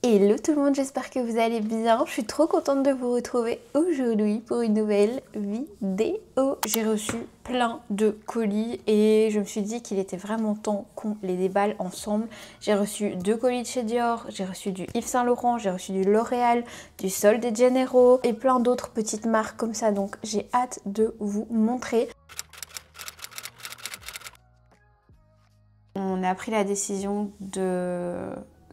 Hello tout le monde, j'espère que vous allez bien. Je suis trop contente de vous retrouver aujourd'hui pour une nouvelle vidéo. J'ai reçu plein de colis et je me suis dit qu'il était vraiment temps qu'on les déballe ensemble. J'ai reçu 2 colis de chez Dior, j'ai reçu du Yves Saint Laurent, j'ai reçu du L'Oréal, du Sol de Janeiro et plein d'autres petites marques comme ça. Donc j'ai hâte de vous montrer. On a pris la décision de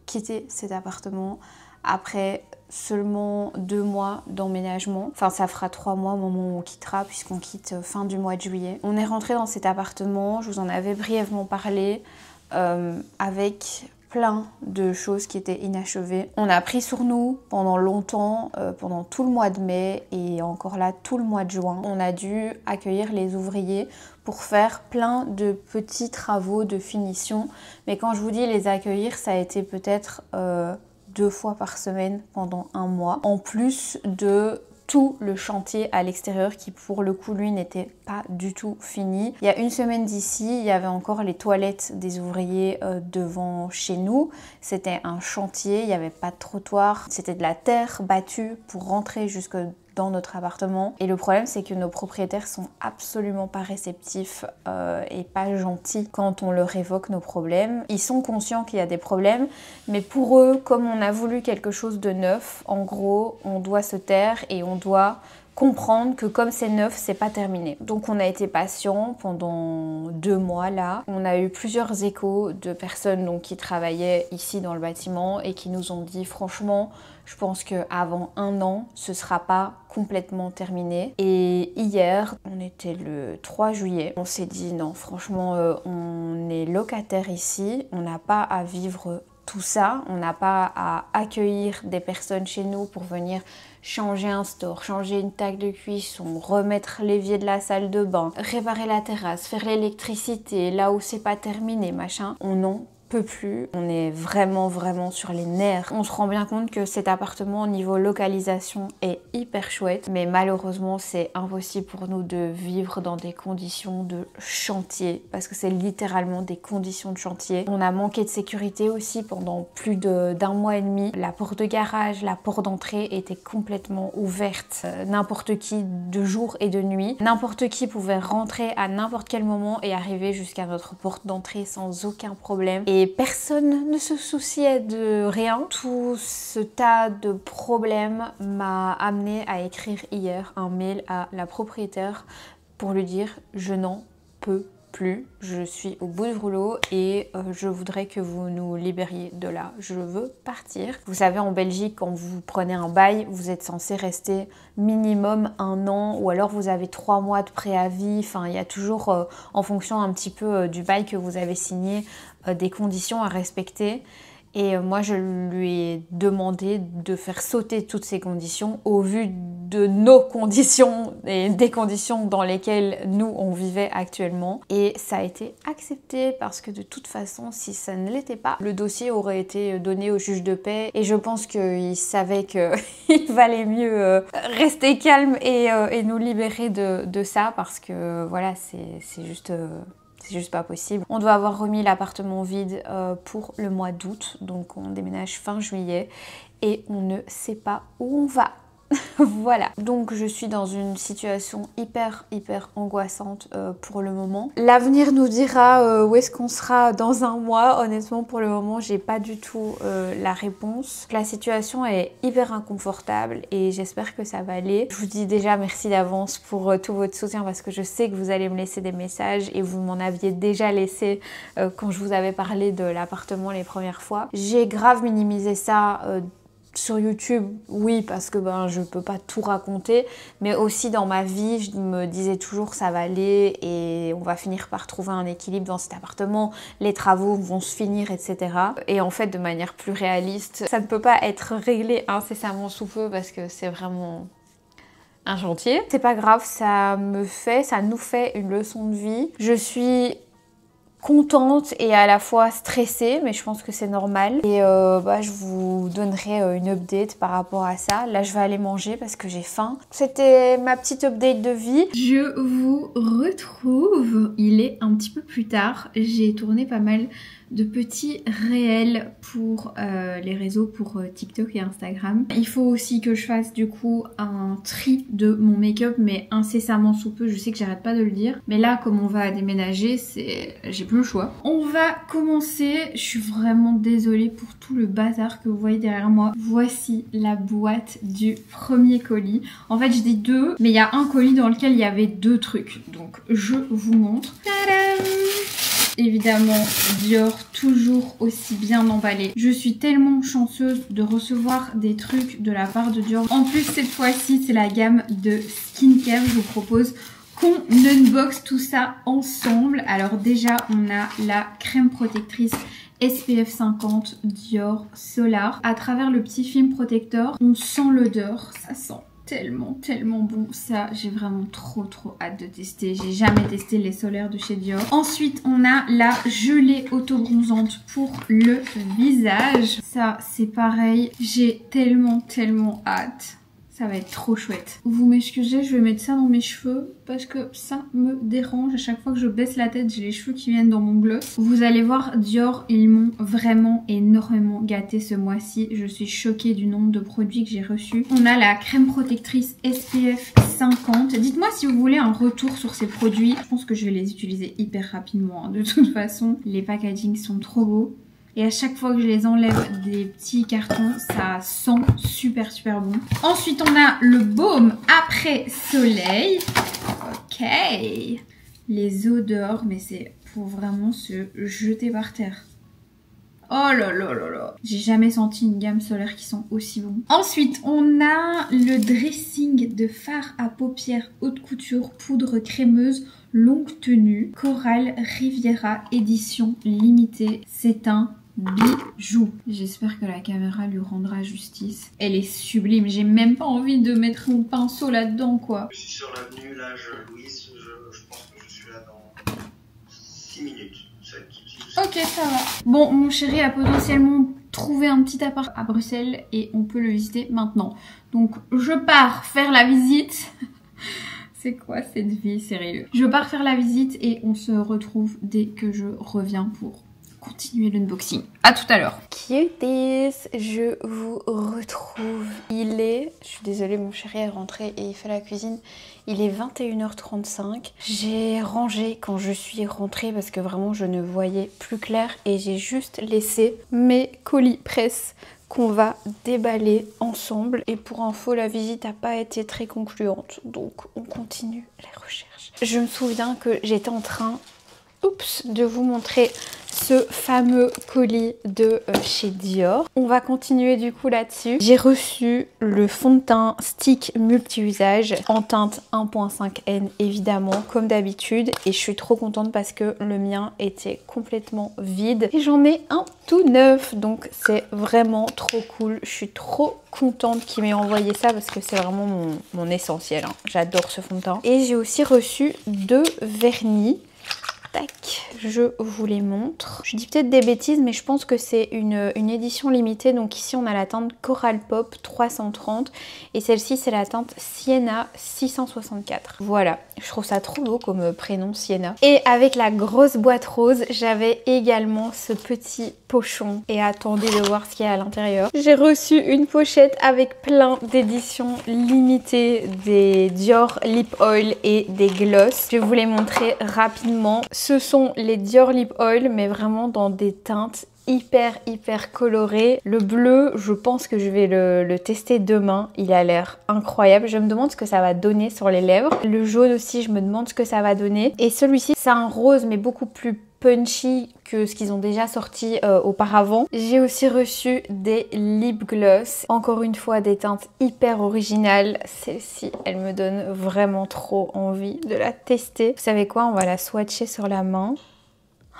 quitter cet appartement après seulement 2 mois d'emménagement. Enfin, ça fera 3 mois au moment où on quittera, puisqu'on quitte fin du mois de juillet. On est rentré dans cet appartement, je vous en avais brièvement parlé, avec plein de choses qui étaient inachevées. On a pris sur nous pendant longtemps, pendant tout le mois de mai et encore là tout le mois de juin. On a dû accueillir les ouvriers pour faire plein de petits travaux de finition. Mais quand je vous dis les accueillir, ça a été peut-être 2 fois par semaine pendant 1 mois. En plus de tout le chantier à l'extérieur qui pour le coup lui n'était pas du tout fini. Il y a une semaine d'ici, il y avait encore les toilettes des ouvriers devant chez nous. C'était un chantier, il n'y avait pas de trottoir, c'était de la terre battue pour rentrer jusque dans notre appartement. Et le problème, c'est que nos propriétaires sont absolument pas réceptifs et pas gentils quand on leur évoque nos problèmes. Ils sont conscients qu'il y a des problèmes, mais pour eux, comme on a voulu quelque chose de neuf, en gros, on doit se taire et on doit comprendre que comme c'est neuf, c'est pas terminé. Donc on a été patient pendant 2 mois là. On a eu plusieurs échos de personnes donc, qui travaillaient ici dans le bâtiment et qui nous ont dit franchement, je pense qu'avant 1 an, ce sera pas complètement terminé. Et hier, on était le 3 juillet, on s'est dit non, franchement, on est locataire ici, on n'a pas à vivre tout ça, on n'a pas à accueillir des personnes chez nous pour venir changer un store, changer une table de cuisson, remettre l'évier de la salle de bain, réparer la terrasse, faire l'électricité là où c'est pas terminé, machin. On n'en peut plus. On est vraiment sur les nerfs. On se rend bien compte que cet appartement au niveau localisation est hyper chouette, mais malheureusement c'est impossible pour nous de vivre dans des conditions de chantier, parce que c'est littéralement des conditions de chantier. On a manqué de sécurité aussi pendant plus d'1 mois et demi. La porte de garage, la porte d'entrée était complètement ouverte. N'importe qui de jour et de nuit. N'importe qui pouvait rentrer à n'importe quel moment et arriver jusqu'à notre porte d'entrée sans aucun problème. Et personne ne se souciait de rien. Tout ce tas de problèmes m'a amené à écrire hier un mail à la propriétaire pour lui dire je n'en peux plus, je suis au bout du rouleau et je voudrais que vous nous libériez de là, je veux partir. Vous savez, en Belgique, quand vous prenez un bail, vous êtes censé rester minimum 1 an ou alors vous avez 3 mois de préavis. Enfin, il y a toujours, en fonction un petit peu du bail que vous avez signé, des conditions à respecter. Et moi, je lui ai demandé de faire sauter toutes ces conditions au vu de nos conditions et des conditions dans lesquelles nous, on vivait actuellement. Et ça a été accepté parce que de toute façon, si ça ne l'était pas, le dossier aurait été donné au juge de paix. Et je pense qu'il savait qu'il valait mieux rester calme et nous libérer de ça parce que voilà, c'est juste... C'est juste pas possible. On doit avoir remis l'appartement vide pour le mois d'août, donc on déménage fin juillet et on ne sait pas où on va. Voilà, donc je suis dans une situation hyper angoissante pour le moment. L'avenir nous dira où est-ce qu'on sera dans 1 mois. Honnêtement, pour le moment, j'ai pas du tout la réponse. La situation est hyper inconfortable et j'espère que ça va aller. Je vous dis déjà merci d'avance pour tout votre soutien parce que je sais que vous allez me laisser des messages et vous m'en aviez déjà laissé quand je vous avais parlé de l'appartement les premières fois. J'ai grave minimisé ça sur YouTube, oui, parce que je peux pas tout raconter, mais aussi dans ma vie, je me disais toujours ça va aller et on va finir par trouver un équilibre dans cet appartement, les travaux vont se finir, etc. Et en fait, de manière plus réaliste, ça ne peut pas être réglé incessamment sous peu parce que c'est vraiment un chantier. C'est pas grave, ça nous fait une leçon de vie. Je suis contente et à la fois stressée, mais je pense que c'est normal. Et je vous donnerai une update par rapport à ça. Là, je vais aller manger parce que j'ai faim. C'était ma petite update de vie. Je vous retrouve. Il est un petit peu plus tard. J'ai tourné pas mal de petits réels pour les réseaux, pour TikTok et Instagram. Il faut aussi que je fasse du coup un tri de mon make-up, mais incessamment sous peu. Je sais que j'arrête pas de le dire, mais là comme on va déménager, j'ai plus le choix. On va commencer. Je suis vraiment désolée pour tout le bazar que vous voyez derrière moi. Voici la boîte du premier colis. En fait je dis deux, mais il y a un colis dans lequel il y avait deux trucs, donc je vous montre. Tadam! Évidemment Dior, toujours aussi bien emballé. Je suis tellement chanceuse de recevoir des trucs de la part de Dior. En plus cette fois-ci c'est la gamme de skincare. Je vous propose qu'on unbox tout ça ensemble. Alors déjà on a la crème protectrice SPF 50 Dior Solar. À travers le petit film protecteur, on sent l'odeur, ça sent tellement bon. Ça, j'ai vraiment trop hâte de tester. J'ai jamais testé les solaires de chez Dior. Ensuite, on a la gelée auto-bronzante pour le visage. Ça, c'est pareil. J'ai tellement hâte. Ça va être trop chouette. Vous m'excusez, je vais mettre ça dans mes cheveux parce que ça me dérange. À chaque fois que je baisse la tête, j'ai les cheveux qui viennent dans mon gloss. Vous allez voir, Dior, ils m'ont vraiment énormément gâté ce mois-ci. Je suis choquée du nombre de produits que j'ai reçus. On a la crème protectrice SPF 50. Dites-moi si vous voulez un retour sur ces produits. Je pense que je vais les utiliser hyper rapidement. De toute façon, les packagings sont trop beaux. Et à chaque fois que je les enlève des petits cartons, ça sent super bon. Ensuite, on a le baume après soleil. Ok. Les odeurs, mais c'est pour vraiment se jeter par terre. Oh là là. J'ai jamais senti une gamme solaire qui sent aussi bon. Ensuite, on a le dressing de fard à paupières haute couture, poudre crémeuse, longue tenue, Coral Riviera, édition limitée. C'est un bijou. J'espère que la caméra lui rendra justice. Elle est sublime. J'ai même pas envie de mettre mon pinceau là-dedans, quoi. Je suis sur l'avenue, là, Louise. Je pense que je suis là dans 6 minutes. Ok, ça va. Bon, mon chéri a potentiellement trouvé un petit appart à Bruxelles et on peut le visiter maintenant. Donc, je pars faire la visite. C'est quoi cette vie, sérieux? Je pars faire la visite et on se retrouve dès que je reviens pour continuer l'unboxing. À tout à l'heure. Cuties, je vous retrouve. Je suis désolée, mon chéri est rentré et il fait la cuisine. Il est 21h35. J'ai rangé quand je suis rentrée parce que vraiment je ne voyais plus clair et j'ai juste laissé mes colis presse qu'on va déballer ensemble. Et pour info, la visite n'a pas été très concluante, donc on continue les recherches. Je me souviens que j'étais en train de vous montrer ce fameux colis de chez Dior. On va continuer du coup là-dessus. J'ai reçu le fond de teint stick multi-usage en teinte 1.5N évidemment comme d'habitude et je suis trop contente parce que le mien était complètement vide et j'en ai un tout neuf, donc c'est vraiment trop cool. Je suis trop contente qu'il m'ait envoyé ça parce que c'est vraiment mon essentiel, hein. J'adore ce fond de teint. Et j'ai aussi reçu 2 vernis. Tac, je vous les montre. Je dis peut-être des bêtises, mais je pense que c'est une édition limitée. Donc ici, on a la teinte Coral Pop 330 et celle-ci, c'est la teinte Sienna 664. Voilà, je trouve ça trop beau comme prénom, Sienna. Et avec la grosse boîte rose, j'avais également ce petit pochon. Et attendez de voir ce qu'il y a à l'intérieur. J'ai reçu une pochette avec plein d'éditions limitées, des Dior Lip Oil et des gloss. Je vais vous les montrer rapidement. Ce sont les Dior Lip Oil, mais vraiment dans des teintes hyper colorées. Le bleu, je pense que je vais le tester demain. Il a l'air incroyable. Je me demande ce que ça va donner sur les lèvres. Le jaune aussi, je me demande ce que ça va donner. Et celui-ci, c'est un rose, mais beaucoup plus punchy que ce qu'ils ont déjà sorti auparavant. J'ai aussi reçu des lip gloss. Encore une fois, des teintes hyper originales. Celle-ci, elle me donne vraiment trop envie de la tester. Vous savez quoi? On va la swatcher sur la main.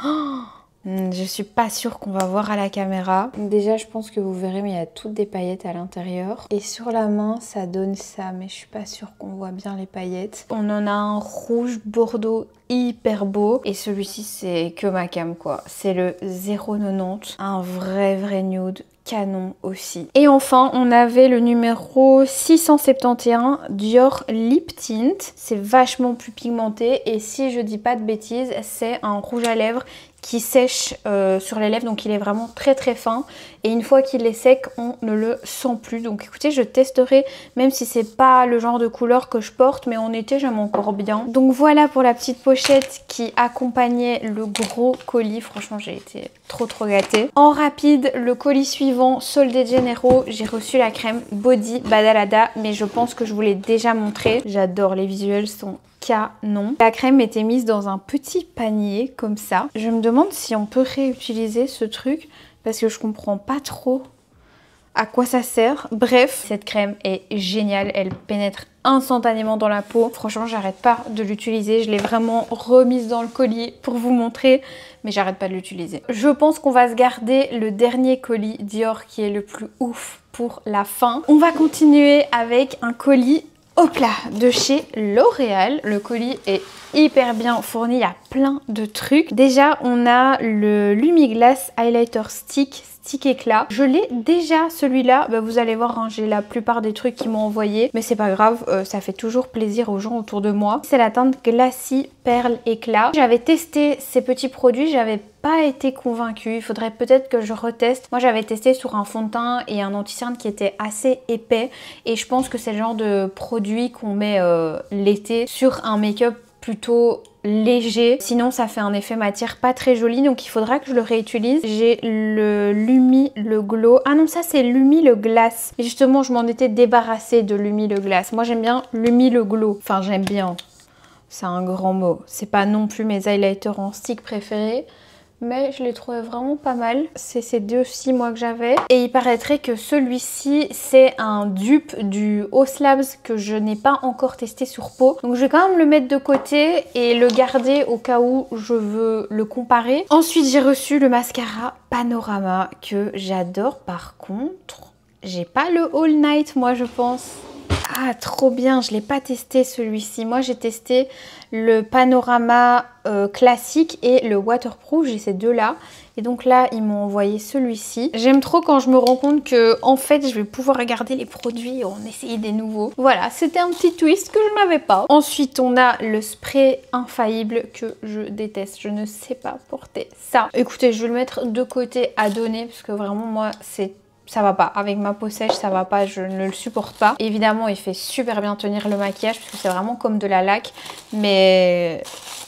Oh, je suis pas sûre qu'on va voir à la caméra. Déjà, je pense que vous verrez, mais il y a toutes des paillettes à l'intérieur. Et sur la main, ça donne ça, mais je suis pas sûre qu'on voit bien les paillettes. On en a un rouge bordeaux hyper beau. Et celui-ci, c'est que ma cam, quoi. C'est le 090. Un vrai nude. Canon aussi. Et enfin, on avait le numéro 671 Dior Lip Tint. C'est vachement plus pigmenté et si je dis pas de bêtises, c'est un rouge à lèvres qui sèche sur les lèvres, donc il est vraiment très très fin. Et une fois qu'il est sec, on ne le sent plus. Donc écoutez, je testerai, même si c'est pas le genre de couleur que je porte, mais en été j'aime encore bien. Donc voilà pour la petite pochette qui accompagnait le gros colis. Franchement, j'ai été trop gâtée. En rapide, le colis suivant, Solde Janeiro, j'ai reçu la crème Body Badalada, mais je pense que je vous l'ai déjà montré. J'adore, les visuels sont canon. La crème était mise dans un petit panier comme ça. Je me demande si on peut réutiliser ce truc parce que je comprends pas trop à quoi ça sert. Bref, cette crème est géniale, elle pénètre instantanément dans la peau. Franchement, j'arrête pas de l'utiliser. Je l'ai vraiment remise dans le colis pour vous montrer, mais j'arrête pas de l'utiliser. Je pense qu'on va se garder le dernier colis Dior qui est le plus ouf pour la fin. On va continuer avec un colis hop là, de chez L'Oréal. Le colis est hyper bien fourni, il y a plein de trucs. Déjà, on a le Lumiglass Highlighter Stick éclat. Je l'ai déjà celui-là, bah, vous allez voir, hein, j'ai la plupart des trucs qu'ils m'ont envoyé, mais c'est pas grave, ça fait toujours plaisir aux gens autour de moi. C'est la teinte Glassy Perle Éclat. J'avais testé ces petits produits, j'avais pas été convaincue, il faudrait peut-être que je reteste. Moi j'avais testé sur un fond de teint et un anti-cerne qui était assez épais et je pense que c'est le genre de produit qu'on met l'été sur un make-up plutôt léger, sinon ça fait un effet matière pas très joli, donc il faudra que je le réutilise. J'ai le Lumi le Glow, ah non, ça c'est Lumi le Glace, et justement je m'en étais débarrassée de Lumi le Glace. Moi j'aime bien Lumi le Glow, enfin j'aime bien, c'est un grand mot, c'est pas non plus mes highlighters en stick préférés, mais je les trouvais vraiment pas mal. C'est ces deux-ci moi que j'avais. Et il paraîtrait que celui-ci c'est un dupe du Haus Labs que je n'ai pas encore testé sur peau. Donc je vais quand même le mettre de côté et le garder au cas où je veux le comparer. Ensuite j'ai reçu le mascara Panorama que j'adore. Par contre, j'ai pas le All Night moi je pense. Ah trop bien, je l'ai pas testé celui-ci. Moi j'ai testé le Panorama classique et le waterproof, j'ai ces deux là. Et donc là ils m'ont envoyé celui-ci. J'aime trop quand je me rends compte que en fait je vais pouvoir regarder les produits et en essayer des nouveaux. Voilà, c'était un petit twist que je n'avais pas. Ensuite on a le spray infaillible que je déteste. Je ne sais pas porter ça. Écoutez, je vais le mettre de côté à donner parce que vraiment moi ça va pas, avec ma peau sèche ça va pas, je ne le supporte pas. Évidemment il fait super bien tenir le maquillage parce que c'est vraiment comme de la laque, mais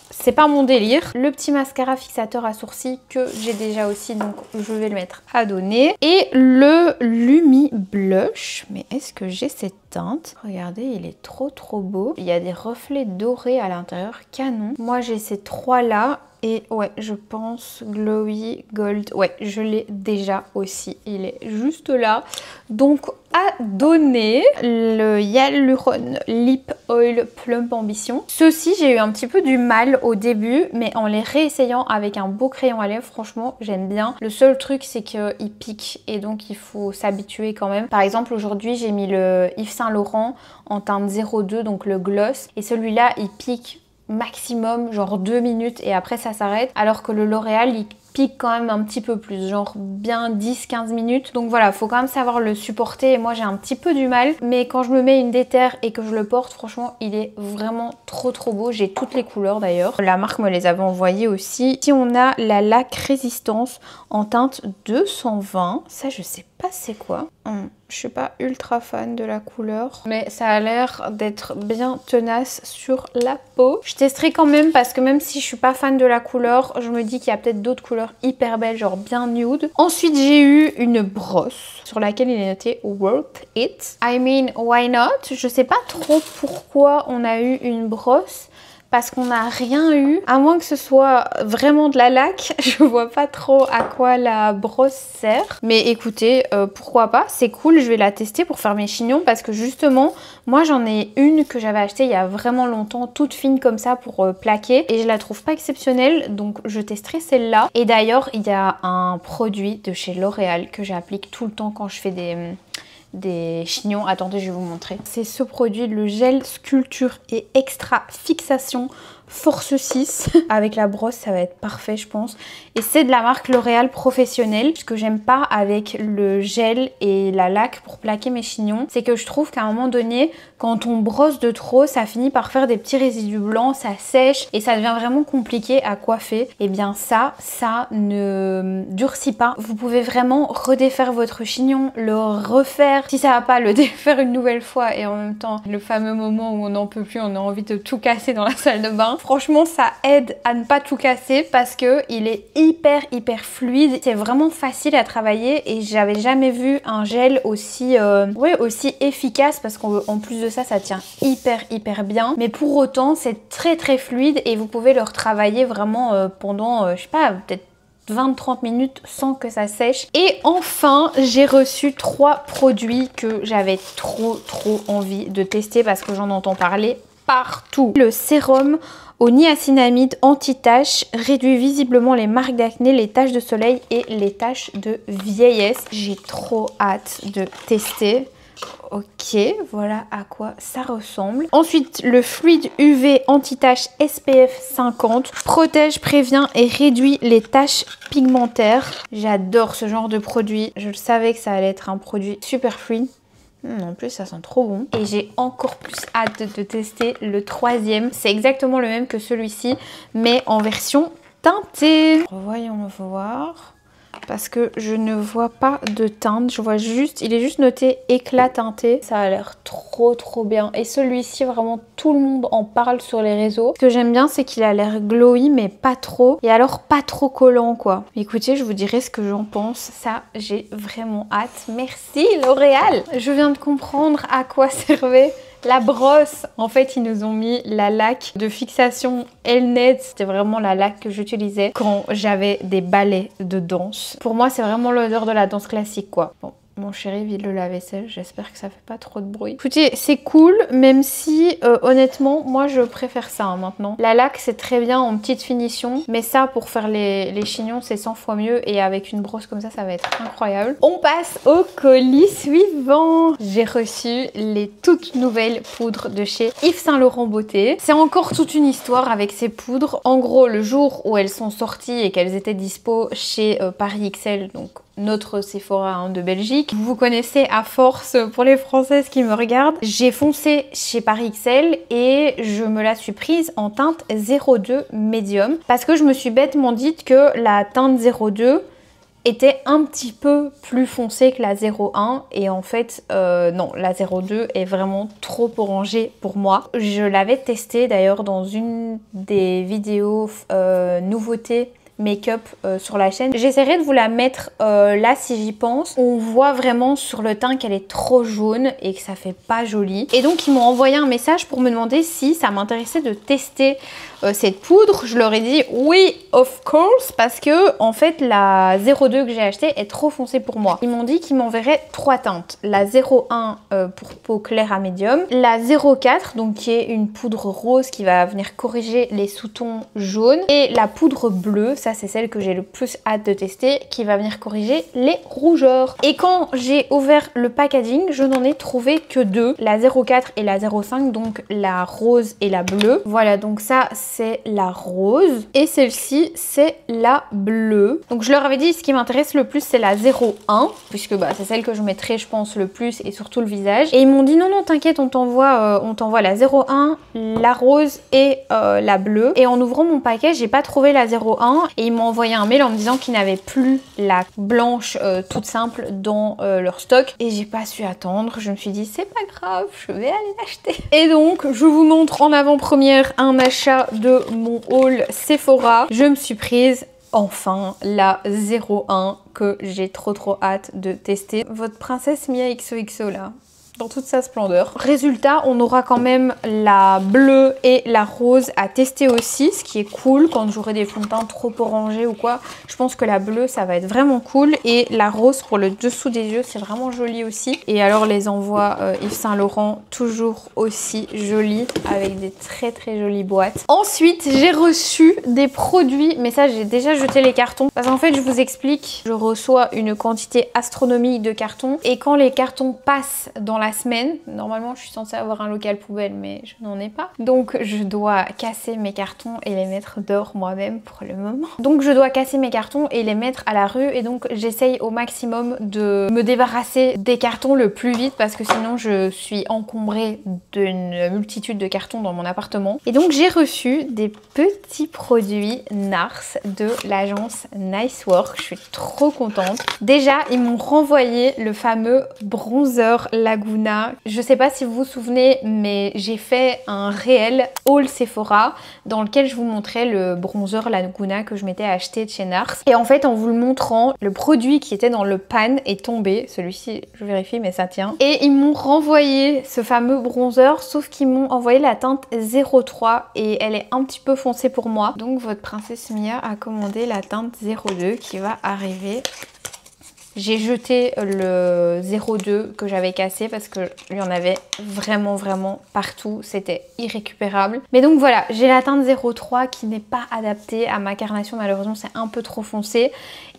c'est pas mon délire. Le petit mascara fixateur à sourcils que j'ai déjà aussi, donc je vais le mettre à donner. Et le Lumi Blush, mais est-ce que j'ai cette teinte? Regardez, il est trop beau. Il y a des reflets dorés à l'intérieur, canon. Moi j'ai ces trois là. Et ouais, je pense Glowy Gold. Ouais, je l'ai déjà aussi. Il est juste là. Donc, à donner le Hyaluron Lip Oil Plump Ambition. Ceux-ci, j'ai eu un petit peu du mal au début, mais en les réessayant avec un beau crayon à lèvres, franchement, j'aime bien. Le seul truc, c'est qu'il pique et donc il faut s'habituer quand même. Par exemple, aujourd'hui, j'ai mis le Yves Saint Laurent en teinte 02, donc le gloss. Et celui-là, il pique maximum genre 2 minutes et après ça s'arrête, alors que le L'Oréal il pique quand même un petit peu plus, genre bien 10-15 minutes. Donc voilà, faut quand même savoir le supporter et moi j'ai un petit peu du mal, mais quand je me mets une déterre et que je le porte, franchement il est vraiment trop beau. J'ai toutes les couleurs d'ailleurs, la marque me les avait envoyées aussi. Ici on a la laque résistance en teinte 220, ça je sais pas c'est quoi. Je suis pas ultra fan de la couleur, mais ça a l'air d'être bien tenace sur la peau. Je testerai quand même parce que même si je suis pas fan de la couleur, je me dis qu'il y a peut-être d'autres couleurs hyper belles, genre bien nude. Ensuite, j'ai eu une brosse sur laquelle il est noté Worth It. I mean, why not? Je sais pas trop pourquoi on a eu une brosse. Parce qu'on n'a rien eu, à moins que ce soit vraiment de la laque, je vois pas trop à quoi la brosse sert. Mais écoutez, pourquoi pas, c'est cool, je vais la tester pour faire mes chignons parce que justement, moi j'en ai une que j'avais achetée il y a vraiment longtemps, toute fine comme ça pour plaquer et je la trouve pas exceptionnelle, donc je testerai celle-là. Et d'ailleurs, il y a un produit de chez L'Oréal que j'applique tout le temps quand je fais des chignons. Attendez, je vais vous montrer. C'est ce produit, le gel sculpture et extra fixation Force 6. Avec la brosse, ça va être parfait, je pense. Et c'est de la marque L'Oréal Professionnel. Ce que j'aime pas avec le gel et la laque pour plaquer mes chignons, c'est que je trouve qu'à un moment donné, quand on brosse de trop, ça finit par faire des petits résidus blancs, ça sèche et ça devient vraiment compliqué à coiffer. Et bien ça ne durcit pas. Vous pouvez vraiment redéfaire votre chignon, le refaire. Si ça va pas, le défaire une nouvelle fois et en même temps, le fameux moment où on n'en peut plus, on a envie de tout casser dans la salle de bain. Franchement, ça aide à ne pas tout casser parce que il est hyper fluide. C'est vraiment facile à travailler et j'avais jamais vu un gel aussi efficace parce qu'en plus de ça tient hyper bien. Mais pour autant, c'est très fluide et vous pouvez le retravailler vraiment pendant, je sais pas, peut-être 20-30 minutes sans que ça sèche. Et enfin, j'ai reçu 3 produits que j'avais trop envie de tester parce que j'en entends parler partout. Le sérum au niacinamide anti-taches réduit visiblement les marques d'acné, les taches de soleil et les taches de vieillesse. J'ai trop hâte de tester. Ok, voilà à quoi ça ressemble. Ensuite, le fluide UV anti-taches SPF 50 protège, prévient et réduit les taches pigmentaires. J'adore ce genre de produit. Je savais que ça allait être un produit super fluide. En plus, ça sent trop bon. Et j'ai encore plus hâte de tester le 3e. C'est exactement le même que celui-ci, mais en version teintée. Voyons voir. Parce que je ne vois pas de teinte, je vois juste, il est juste noté éclat teinté. Ça a l'air trop bien. Et celui-ci, vraiment, tout le monde en parle sur les réseaux. Ce que j'aime bien, c'est qu'il a l'air glowy, mais pas trop. Et alors, pas trop collant, quoi. Écoutez, je vous dirai ce que j'en pense. Ça, j'ai vraiment hâte. Merci, L'Oréal. Je viens de comprendre à quoi servait la brosse. En fait, ils nous ont mis la laque de fixation Elnet. C'était vraiment la laque que j'utilisais quand j'avais des ballets de danse. Pour moi, c'est vraiment l'odeur de la danse classique, quoi. Bon. Mon chéri vide le lave-vaisselle, j'espère que ça fait pas trop de bruit. Écoutez, c'est cool, même si honnêtement, moi je préfère ça maintenant. La laque c'est très bien en petite finition, mais ça pour faire les chignons c'est 100 fois mieux et avec une brosse comme ça va être incroyable. On passe au colis suivant. J'ai reçu les toutes nouvelles poudres de chez Yves Saint Laurent Beauté. C'est encore toute une histoire avec ces poudres. En gros, le jour où elles sont sorties et qu'elles étaient dispo chez Paris XL, donc notre Sephora de Belgique. Vous connaissez à force pour les Françaises qui me regardent. J'ai foncé chez Paris XL et je me la suis prise en teinte 02 médium parce que je me suis bêtement dite que la teinte 02 était un petit peu plus foncée que la 01 et en fait non, la 02 est vraiment trop orangée pour moi. Je l'avais testée d'ailleurs dans une des vidéos nouveautés make-up sur la chaîne. J'essaierai de vous la mettre là si j'y pense. On voit vraiment sur le teint qu'elle est trop jaune et que ça fait pas joli. Et donc ils m'ont envoyé un message pour me demander si ça m'intéressait de tester cette poudre. Je leur ai dit oui, of course, parce que en fait la 02 que j'ai achetée est trop foncée pour moi. Ils m'ont dit qu'ils m'enverraient 3 teintes. La 01 pour peau claire à médium, la 04 donc qui est une poudre rose qui va venir corriger les sous-tons jaunes et la poudre bleue, ça c'est celle que j'ai le plus hâte de tester, qui va venir corriger les rougeurs. Et quand j'ai ouvert le packaging, je n'en ai trouvé que 2, la 04 et la 05, donc la rose et la bleue. Voilà, donc ça c'est la rose et celle-ci c'est la bleue. Donc je leur avais dit ce qui m'intéresse le plus c'est la 01 puisque bah, c'est celle que je mettrai je pense le plus et surtout le visage. Et ils m'ont dit non t'inquiète, on t'envoie la 01, la rose et la bleue. Et en ouvrant mon paquet j'ai pas trouvé la 01 et ils m'ont envoyé un mail en me disant qu'ils n'avaient plus la blanche toute simple dans leur stock et j'ai pas su attendre. Je me suis dit c'est pas grave, je vais aller l'acheter. Et donc je vous montre en avant-première un achat de mon haul Sephora. Je me suis prise enfin la 01 que j'ai trop hâte de tester. Votre princesse Mia XOXO là, dans toute sa splendeur. Résultat, on aura quand même la bleue et la rose à tester aussi, ce qui est cool quand j'aurai des fonds de teint trop orangés ou quoi. Je pense que la bleue, ça va être vraiment cool. Et la rose pour le dessous des yeux, c'est vraiment joli aussi. Et alors les envois Yves Saint Laurent, toujours aussi jolis, avec des très jolies boîtes. Ensuite, j'ai reçu des produits, mais ça j'ai déjà jeté les cartons. Parce qu'en fait, je vous explique, je reçois une quantité astronomique de cartons. Et quand les cartons passent dans la la semaine. Normalement, je suis censée avoir un local poubelle, mais je n'en ai pas. Donc, je dois casser mes cartons et les mettre dehors moi-même pour le moment. Donc, je dois casser mes cartons et les mettre à la rue. Et donc, j'essaye au maximum de me débarrasser des cartons le plus vite parce que sinon, je suis encombrée d'une multitude de cartons dans mon appartement. Et donc, j'ai reçu des petits produits NARS de l'agence Nice Work. Je suis trop contente. Déjà, ils m'ont renvoyé le fameux bronzer Laguna. Je sais pas si vous vous souvenez, mais j'ai fait un réel haul Sephora dans lequel je vous montrais le bronzer Laguna que je m'étais acheté de chez NARS. Et en fait, en vous le montrant, le produit qui était dans le pan est tombé. Celui-ci, je vérifie, mais ça tient. Et ils m'ont renvoyé ce fameux bronzer, sauf qu'ils m'ont envoyé la teinte 03 et elle est un petit peu foncée pour moi. Donc votre princesse Mia a commandé la teinte 02 qui va arriver. J'ai jeté le 02 que j'avais cassé parce qu'il y en avait vraiment partout. C'était irrécupérable. Mais donc voilà, j'ai la teinte 03 qui n'est pas adaptée à ma carnation. Malheureusement, c'est un peu trop foncé.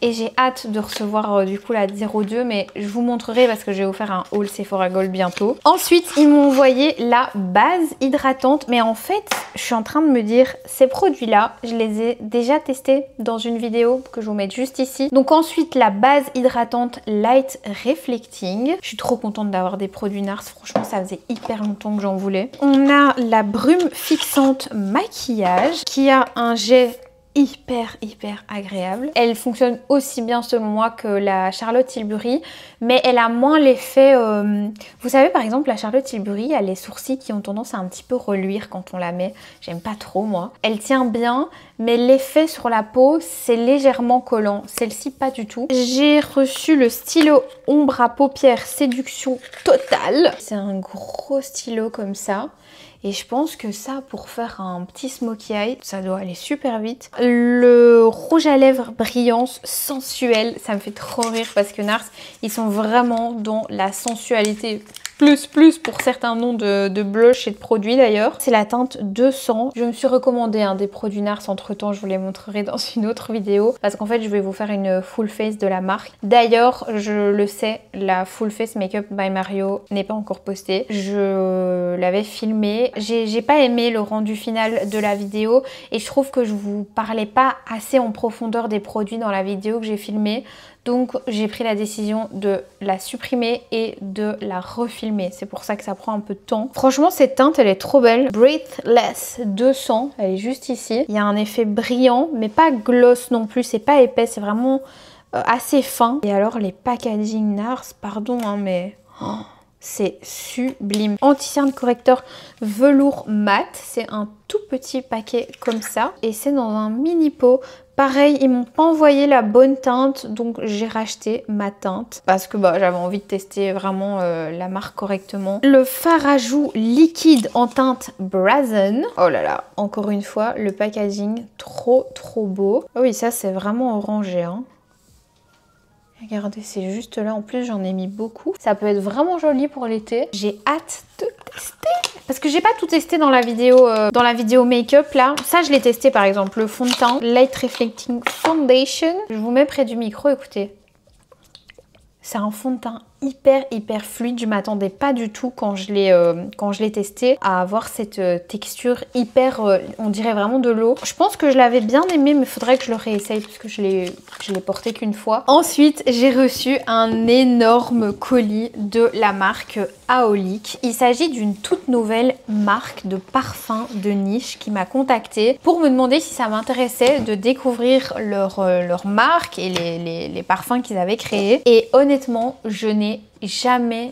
Et j'ai hâte de recevoir du coup la 02, mais je vous montrerai parce que je vais vous faire un haul Sephora Gold bientôt. Ensuite, ils m'ont envoyé la base hydratante. Mais en fait, je suis en train de me dire, ces produits-là, je les ai déjà testés dans une vidéo que je vous mets juste ici. Donc ensuite, la base hydratante Light Reflecting. Je suis trop contente d'avoir des produits NARS. Franchement, ça faisait hyper longtemps que j'en voulais. On a la brume fixante maquillage qui a un jet hyper agréable. Elle fonctionne aussi bien selon moi que la Charlotte Tilbury, mais elle a moins l'effet... Vous savez par exemple la Charlotte Tilbury a les sourcils qui ont tendance à un petit peu reluire quand on la met. J'aime pas trop moi. Elle tient bien, mais l'effet sur la peau c'est légèrement collant. Celle-ci pas du tout. J'ai reçu le stylo ombre à paupières séduction totale. C'est un gros stylo comme ça. Et je pense que ça, pour faire un petit smokey eye, ça doit aller super vite. Le rouge à lèvres brillance sensuelle, ça me fait trop rire parce que NARS, ils sont vraiment dans la sensualité. Plus pour certains noms de blush et de produits d'ailleurs. C'est la teinte 200. Je me suis recommandé des produits NARS entre temps, je vous les montrerai dans une autre vidéo parce qu'en fait je vais vous faire une full face de la marque. D'ailleurs, je le sais, la full face Makeup by Mario n'est pas encore postée. Je l'avais filmée. J'ai pas aimé le rendu final de la vidéo et je trouve que je vous parlais pas assez en profondeur des produits dans la vidéo que j'ai filmée. Donc j'ai pris la décision de la supprimer et de la refilmer. C'est pour ça que ça prend un peu de temps. Franchement, cette teinte, elle est trop belle. Breathless 200, elle est juste ici. Il y a un effet brillant, mais pas gloss non plus. C'est pas épais, c'est vraiment assez fin. Et alors les packaging NARS, pardon, mais... Oh, c'est sublime. Anti-cerne correcteur velours mat. C'est un tout petit paquet comme ça. Et c'est dans un mini pot. Pareil, ils m'ont pas envoyé la bonne teinte, donc j'ai racheté ma teinte parce que j'avais envie de tester vraiment la marque correctement. Le fard à joues liquide en teinte Brazen. Oh là là, encore une fois, le packaging trop beau. Oh oui, ça c'est vraiment orangé, hein. Regardez, c'est juste là. En plus, j'en ai mis beaucoup. Ça peut être vraiment joli pour l'été. J'ai hâte de tester. Parce que j'ai pas tout testé dans la vidéo make-up là. Ça, je l'ai testé par exemple. Le fond de teint Light Reflecting Foundation. Je vous mets près du micro, écoutez. C'est un fond de teint hyper fluide. Je m'attendais pas du tout quand je l'ai testé à avoir cette texture hyper, on dirait vraiment de l'eau. Je pense que je l'avais bien aimé, mais il faudrait que je le réessaye parce que je l'ai porté qu'une fois. Ensuite, j'ai reçu un énorme colis de la marque Aolique. Il s'agit d'une toute nouvelle marque de parfum de niche qui m'a contactée pour me demander si ça m'intéressait de découvrir leur marque et les parfums qu'ils avaient créés. Et honnêtement, je n'ai jamais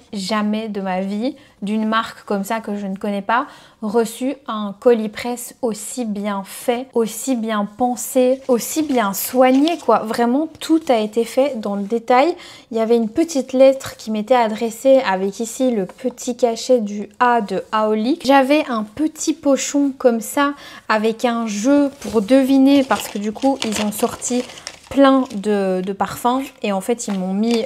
de ma vie, d'une marque comme ça que je ne connais pas, reçu un colis presse aussi bien fait, aussi bien pensé, aussi bien soigné quoi. Vraiment tout a été fait dans le détail. Il y avait une petite lettre qui m'était adressée avec ici le petit cachet du A de Aolique. J'avais un petit pochon comme ça avec un jeu pour deviner parce que du coup ils ont sorti plein de parfums et en fait ils m'ont mis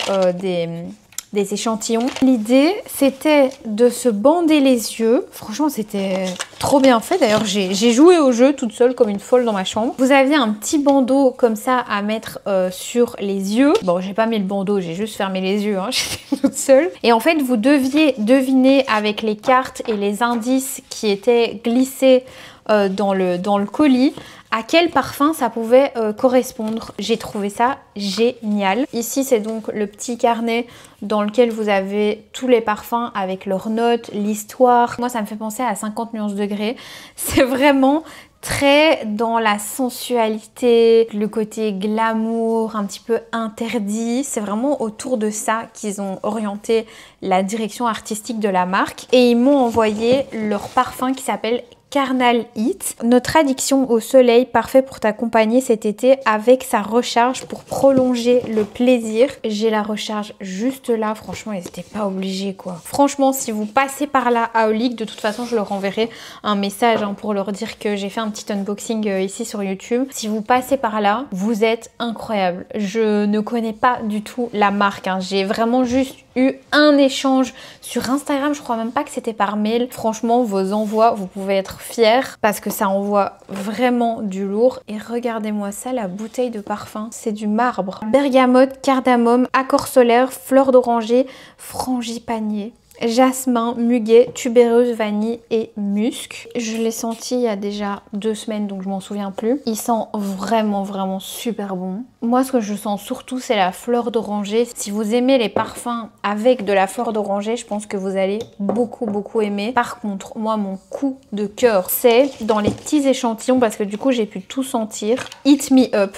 des échantillons. L'idée, c'était de se bander les yeux. Franchement, c'était trop bien fait. D'ailleurs, j'ai joué au jeu toute seule comme une folle dans ma chambre. Vous aviez un petit bandeau comme ça à mettre sur les yeux. Bon, j'ai pas mis le bandeau, j'ai juste fermé les yeux, hein. J'étais toute seule. Et en fait, vous deviez deviner avec les cartes et les indices qui étaient glissés dans le colis à quel parfum ça pouvait correspondre. J'ai trouvé ça génial. Ici, c'est donc le petit carnet dans lequel vous avez tous les parfums avec leurs notes, l'histoire. Moi, ça me fait penser à 50 nuances degrés. C'est vraiment très dans la sensualité, le côté glamour, un petit peu interdit. C'est vraiment autour de ça qu'ils ont orienté la direction artistique de la marque. Et ils m'ont envoyé leur parfum qui s'appelle Carnal Heat. Notre addiction au soleil, parfait pour t'accompagner cet été avec sa recharge pour prolonger le plaisir. J'ai la recharge juste là, franchement, ils n'étaient pas obligés quoi. Franchement, si vous passez par là à Aulic, de toute façon, je leur enverrai un message hein, pour leur dire que j'ai fait un petit unboxing ici sur YouTube. Si vous passez par là, vous êtes incroyable. Je ne connais pas du tout la marque, hein. J'ai vraiment juste eu un échange sur Instagram, je crois même pas que c'était par mail. Franchement, vos envois, vous pouvez être fiers parce que ça envoie vraiment du lourd. Et regardez-moi ça, la bouteille de parfum, c'est du marbre. Bergamote, cardamome, accord solaire, fleur d'oranger, frangipanier, jasmin, muguet, tubéreuse, vanille et musc. Je l'ai senti il y a déjà 2 semaines donc je m'en souviens plus. Il sent vraiment super bon. Moi ce que je sens surtout c'est la fleur d'oranger. Si vous aimez les parfums avec de la fleur d'oranger, je pense que vous allez beaucoup aimer. Par contre moi mon coup de cœur c'est dans les petits échantillons parce que du coup j'ai pu tout sentir. Hit Me Up.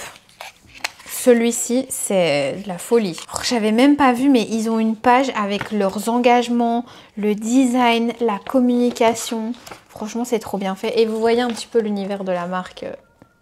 Celui-ci, c'est de la folie. J'avais même pas vu, mais ils ont une page avec leurs engagements, le design, la communication. Franchement, c'est trop bien fait. Et vous voyez un petit peu l'univers de la marque.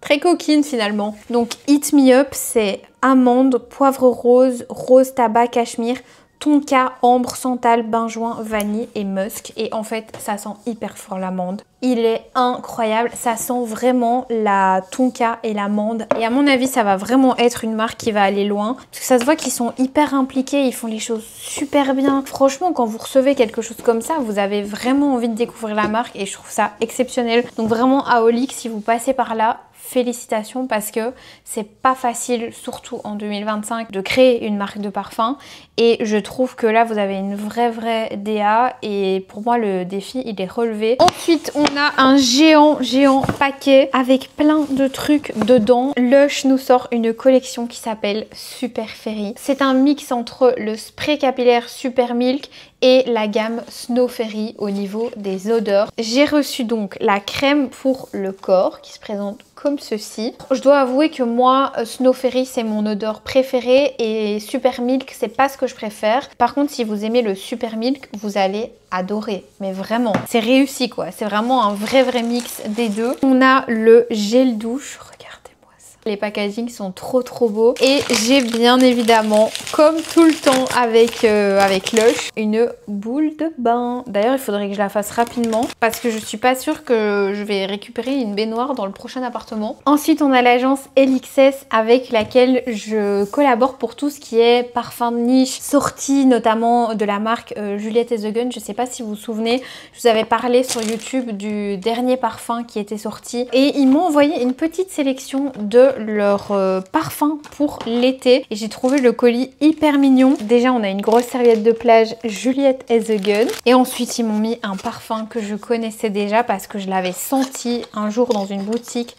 Très coquine finalement. Donc, Hit Me Up, c'est amande, poivre rose, rose tabac, cachemire, tonka, ambre, santal, benjoin, vanille et musk. Et en fait, ça sent hyper fort l'amande. Il est incroyable, ça sent vraiment la tonka et l'amande. Et à mon avis, ça va vraiment être une marque qui va aller loin. Parce que ça se voit qu'ils sont hyper impliqués, ils font les choses super bien. Franchement, quand vous recevez quelque chose comme ça, vous avez vraiment envie de découvrir la marque et je trouve ça exceptionnel. Donc vraiment, à Aulic, si vous passez par là, félicitations parce que c'est pas facile, surtout en 2025, de créer une marque de parfum. Et je trouve que là, vous avez une vraie DA et pour moi, le défi, il est relevé. Ensuite, on a un géant paquet avec plein de trucs dedans. Lush nous sort une collection qui s'appelle Super Fairy. C'est un mix entre le spray capillaire Super Milk et la gamme Snow Fairy au niveau des odeurs. J'ai reçu donc la crème pour le corps qui se présente comme ceci. Je dois avouer que moi, Snow Fairy, c'est mon odeur préférée et Super Milk, c'est pas ce que je préfère. Par contre, si vous aimez le Super Milk, vous allez adorer. Mais vraiment, c'est réussi quoi. C'est vraiment un vrai mix des deux. On a le gel douche. Les packagings sont trop beaux. Et j'ai bien évidemment, comme tout le temps avec Lush, une boule de bain. D'ailleurs, il faudrait que je la fasse rapidement parce que je suis pas sûre que je vais récupérer une baignoire dans le prochain appartement. Ensuite, on a l'agence LXS avec laquelle je collabore pour tout ce qui est parfum de niche, sorti notamment de la marque Juliette et The Gun. Je sais pas si vous vous souvenez, je vous avais parlé sur YouTube du dernier parfum qui était sorti. Et ils m'ont envoyé une petite sélection de leur parfum pour l'été et j'ai trouvé le colis hyper mignon. Déjà on a une grosse serviette de plage Juliette et The Gun et ensuite ils m'ont mis un parfum que je connaissais déjà parce que je l'avais senti un jour dans une boutique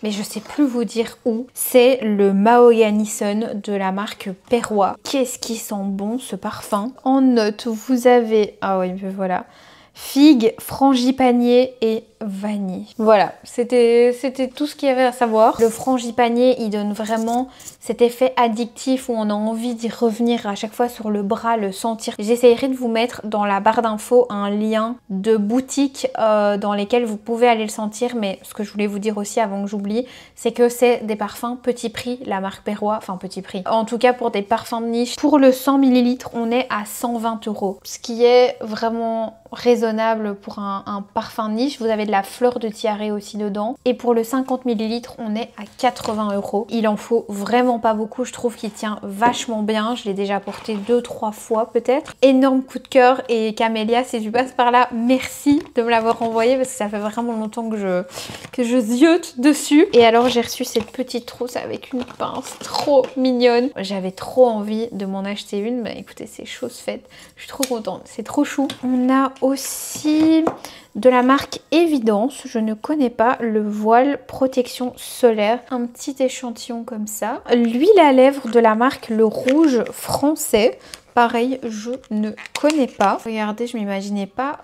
mais je sais plus vous dire où. C'est le Mahogany Sun de la marque Perrois. Qu'est-ce qui sent bon ce parfum. En note vous avez, ah oui voilà, figue, frangipanier et vanille. Voilà, c'était tout ce qu'il y avait à savoir. Le frangipanier, il donne vraiment cet effet addictif où on a envie d'y revenir à chaque fois sur le bras, le sentir. J'essaierai de vous mettre dans la barre d'infos un lien de boutiques dans lesquelles vous pouvez aller le sentir. Mais ce que je voulais vous dire aussi avant que j'oublie, c'est que c'est des parfums petit prix, la marque Perrois, enfin petit prix. En tout cas pour des parfums de niche, pour le 100 ml, on est à 120 €. Ce qui est vraiment raisonnable raisonnable pour un parfum niche. Vous avez de la fleur de tiare aussi dedans. Et pour le 50 ml, on est à 80 €. Il en faut vraiment pas beaucoup. Je trouve qu'il tient vachement bien. Je l'ai déjà porté 2-3 fois peut-être. Énorme coup de cœur. Et Camélia, si tu passes par là, merci de me l'avoir envoyé parce que ça fait vraiment longtemps que je ziote dessus. Et alors j'ai reçu cette petite trousse avec une pince trop mignonne. J'avais trop envie de m'en acheter une. Bah écoutez, c'est chose faite. Je suis trop contente. C'est trop chou. On a aussi de la marque Évidence. Je ne connais pas le voile protection solaire. Un petit échantillon comme ça. L'huile à lèvres de la marque Le Rouge français. Pareil, je ne connais pas. Regardez, je m'imaginais pas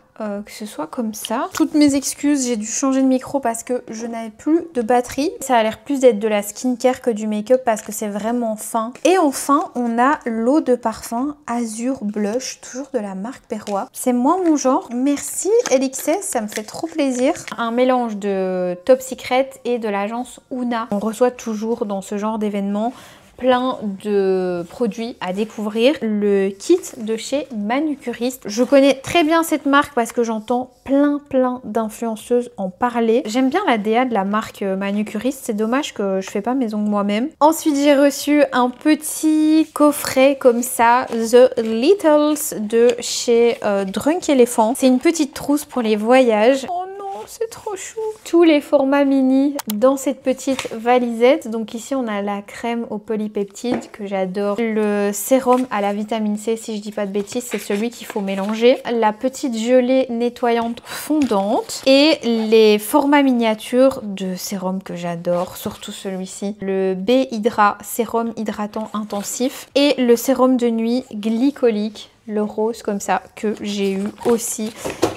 que ce soit comme ça. Toutes mes excuses, j'ai dû changer de micro parce que je n'avais plus de batterie. Ça a l'air plus d'être de la skincare que du make-up parce que c'est vraiment fin. Et enfin, on a l'eau de parfum Azur Blush, toujours de la marque Perrois. C'est moins mon genre. Merci LXS, ça me fait trop plaisir. Un mélange de Top Secret et de l'agence Ouna. On reçoit toujours dans ce genre d'événement plein de produits à découvrir. Le kit de chez Manucuriste. Je connais très bien cette marque parce que j'entends plein d'influenceuses en parler. J'aime bien la DA de la marque Manucuriste. C'est dommage que je fais pas mes ongles moi-même. Ensuite, j'ai reçu un petit coffret comme ça, The Littles de chez Drunk Elephant. C'est une petite trousse pour les voyages. Oh non, c'est trop chou. Tous les formats mini dans cette petite valisette. Donc ici on a la crème aux polypeptides que j'adore. Le sérum à la vitamine C, si je dis pas de bêtises, c'est celui qu'il faut mélanger. La petite gelée nettoyante fondante. Et les formats miniatures de sérum que j'adore, surtout celui-ci. Le B Hydra sérum hydratant intensif. Et le sérum de nuit glycolique. Le rose comme ça que j'ai eu aussi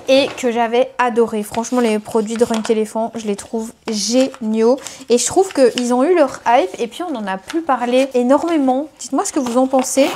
et que j'avais adoré. Franchement, les produits de Drunk Elephant, je les trouve géniaux et je trouve qu'ils ont eu leur hype et puis on n'en a plus parlé énormément. Dites-moi ce que vous en pensez.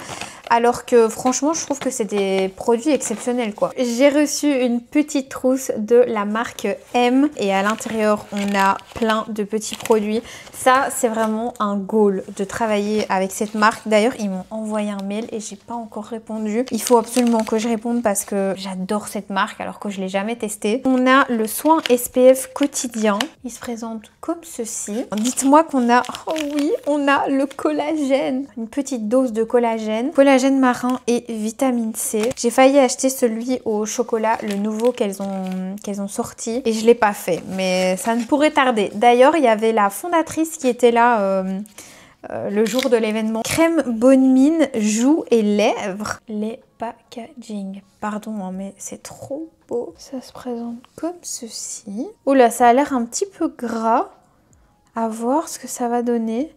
Alors que franchement, je trouve que c'est des produits exceptionnels quoi. J'ai reçu une petite trousse de la marque M et à l'intérieur, on a plein de petits produits. Ça, c'est vraiment un goal de travailler avec cette marque. D'ailleurs, ils m'ont envoyé un mail et j'ai pas encore répondu. Il faut absolument que je réponde parce que j'adore cette marque alors que je l'ai jamais testée. On a le soin SPF quotidien. Il se présente comme ceci. Dites-moi qu'on a... Oh oui, on a le collagène. Une petite dose de collagène. Collagène marin et vitamine C. J'ai failli acheter celui au chocolat, le nouveau qu'elles ont sorti et je l'ai pas fait, mais ça ne pourrait tarder. D'ailleurs, il y avait la fondatrice qui était là le jour de l'événement. Crème bonne mine, joues et lèvres. Les packaging. Pardon, hein, mais c'est trop beau. Ça se présente comme ceci. Oula, ça a l'air un petit peu gras. À voir ce que ça va donner.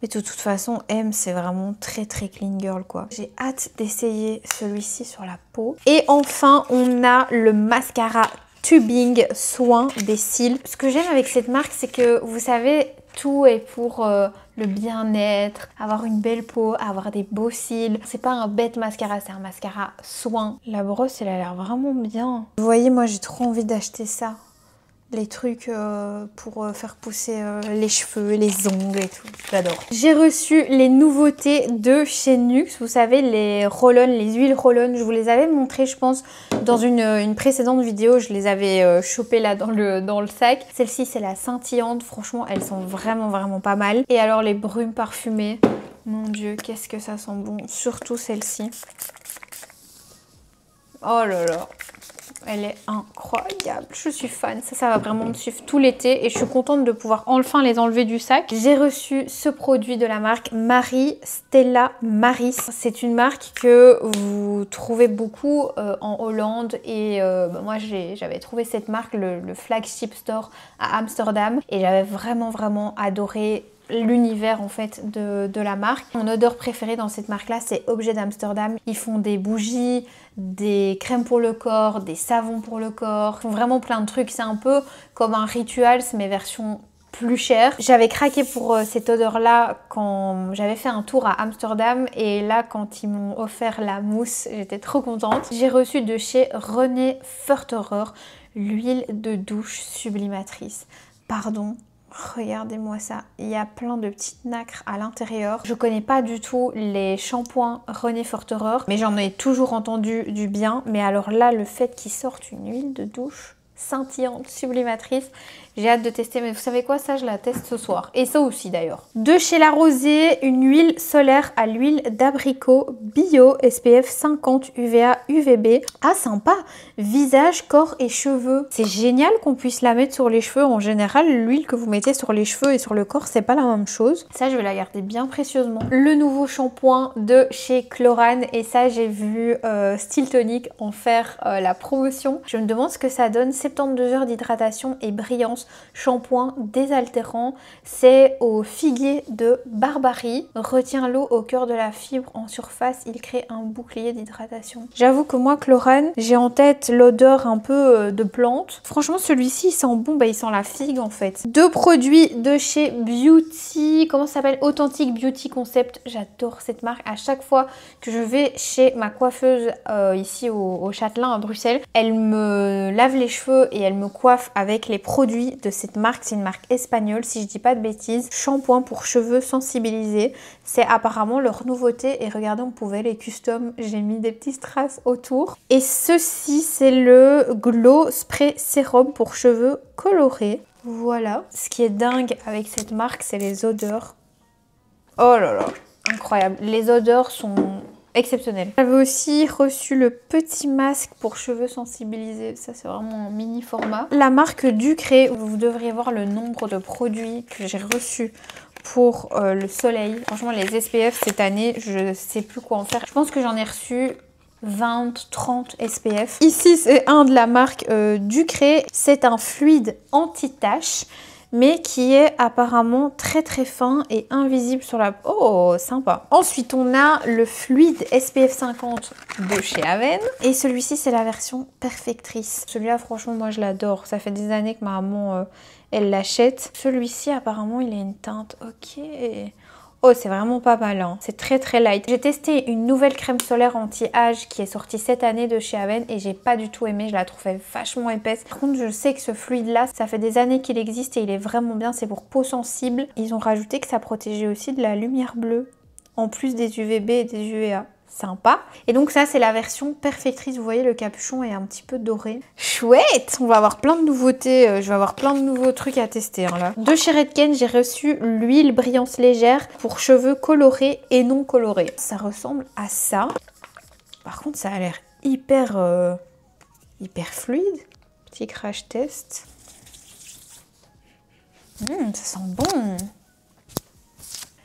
Mais de toute façon, M, c'est vraiment très clean girl quoi. J'ai hâte d'essayer celui-ci sur la peau. Et enfin, on a le mascara Tubing Soin des cils. Ce que j'aime avec cette marque, c'est que vous savez, tout est pour le bien-être, avoir une belle peau, avoir des beaux cils. C'est pas un bête mascara, c'est un mascara soin. La brosse, elle a l'air vraiment bien. Vous voyez, moi j'ai trop envie d'acheter ça. Les trucs pour faire pousser les cheveux, les ongles et tout. J'adore. J'ai reçu les nouveautés de chez Nux. Vous savez, les roll-on, les huiles roll-on. Je vous les avais montrées, je pense, dans une précédente vidéo. Je les avais chopées là dans le sac. Celle-ci, c'est la scintillante. Franchement, elles sont vraiment pas mal. Et alors, les brumes parfumées. Mon Dieu, qu'est-ce que ça sent bon. Surtout celle-ci. Oh là là. Elle est incroyable, je suis fan, ça va vraiment me suivre tout l'été et je suis contente de pouvoir enfin les enlever du sac. J'ai reçu ce produit de la marque Marie Stella Maris. C'est une marque que vous trouvez beaucoup en Hollande et moi j'avais trouvé cette marque, le flagship store à Amsterdam et j'avais vraiment adoré l'univers en fait de la marque. Mon odeur préférée dans cette marque là, c'est Objet d'Amsterdam. Ils font des bougies, des crèmes pour le corps, des savons pour le corps. Ils font vraiment plein de trucs. C'est un peu comme un Rituals mais version plus chère. J'avais craqué pour cette odeur là quand j'avais fait un tour à Amsterdam et là quand ils m'ont offert la mousse, j'étais trop contente. J'ai reçu de chez René Furterer l'huile de douche sublimatrice. Pardon, Regardez-moi ça, il y a plein de petites nacres à l'intérieur. Je connais pas du tout les shampoings René Forterer, mais j'en ai toujours entendu du bien. Mais alors là, le fait qu'ils sortent une huile de douche scintillante, sublimatrice, j'ai hâte de tester. Mais vous savez quoi, ça je la teste ce soir. Et ça aussi d'ailleurs. De chez La Rosée, une huile solaire à l'huile d'abricot bio SPF 50 UVA UVB. Ah sympa, visage, corps et cheveux. C'est génial qu'on puisse la mettre sur les cheveux. En général, l'huile que vous mettez sur les cheveux et sur le corps, c'est pas la même chose. Ça, je vais la garder bien précieusement. Le nouveau shampoing de chez Chlorane. Et ça, j'ai vu Style Tonic en faire la promotion. Je me demande ce que ça donne. 72 heures d'hydratation et brillance. Shampoing désaltérant. C'est au figuier de Barbarie. Retient l'eau au cœur de la fibre en surface. Il crée un bouclier d'hydratation. J'avoue que moi, Chlorane, j'ai en tête l'odeur un peu de plante. Franchement, celui-ci, il sent bon. Bah, il sent la figue en fait. Deux produits de chez Beauty. Comment ça s'appelle? Authentic Beauty Concept. J'adore cette marque. À chaque fois que je vais chez ma coiffeuse ici au Châtelain à Bruxelles, elle me lave les cheveux et elle me coiffe avec les produits de cette marque. C'est une marque espagnole si je dis pas de bêtises. Shampoing pour cheveux sensibilisés. C'est apparemment leur nouveauté et regardez, on pouvait les custom. J'ai mis des petits strass autour. Et ceci, c'est le Glow Spray Sérum pour cheveux colorés. Voilà. Ce qui est dingue avec cette marque, c'est les odeurs. Oh là là, incroyable. Les odeurs sont exceptionnelles. J'avais aussi reçu le petit masque pour cheveux sensibilisés. Ça, c'est vraiment un mini format. La marque Ducré, vous devriez voir le nombre de produits que j'ai reçus pour le soleil. Franchement, les SPF cette année, je sais plus quoi en faire. Je pense que j'en ai reçu 20, 30 SPF. Ici, c'est un de la marque Ducré. C'est un fluide anti-tache, mais qui est apparemment très très fin et invisible sur la peau. Oh, sympa. Ensuite, on a le fluide SPF 50 de chez Aven. Et celui-ci, c'est la version perfectrice. Celui-là, franchement, moi, je l'adore. Ça fait des années que ma maman, elle l'achète. Celui-ci, apparemment, il a une teinte. Ok. Oh, c'est vraiment pas mal, hein. C'est très très light. J'ai testé une nouvelle crème solaire anti-âge qui est sortie cette année de chez Aven et j'ai pas du tout aimé, je la trouvais vachement épaisse. Par contre, je sais que ce fluide là, ça fait des années qu'il existe et il est vraiment bien, c'est pour peau sensible. Ils ont rajouté que ça protégeait aussi de la lumière bleue, en plus des UVB et des UVA. Sympa. Et donc ça, c'est la version perfectrice. Vous voyez, le capuchon est un petit peu doré. Chouette. On va avoir plein de nouveautés. Je vais avoir plein de nouveaux trucs à tester hein, là. De chez Redken, j'ai reçu l'huile brillance légère pour cheveux colorés et non colorés. Ça ressemble à ça. Par contre, ça a l'air hyper fluide. Petit crash test. Ça sent bon.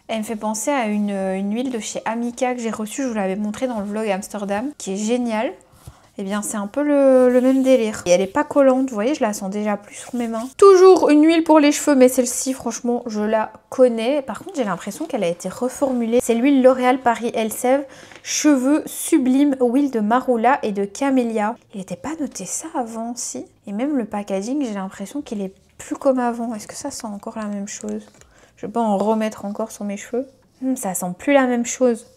Elle me fait penser à une huile de chez Amica que j'ai reçue, je vous l'avais montré dans le vlog Amsterdam, qui est géniale. Et bien c'est un peu le même délire. Et elle est pas collante, vous voyez, je la sens déjà plus sur mes mains. Toujours une huile pour les cheveux, mais celle-ci, franchement, je la connais. Par contre, j'ai l'impression qu'elle a été reformulée. C'est l'huile L'Oréal Paris Elseve, cheveux sublimes, huile de marula et de camélia. Il n'était pas noté ça avant, si. Et même le packaging, j'ai l'impression qu'il est plus comme avant. Est-ce que ça sent encore la même chose ? Je vais pas en remettre encore sur mes cheveux. Ça sent plus la même chose.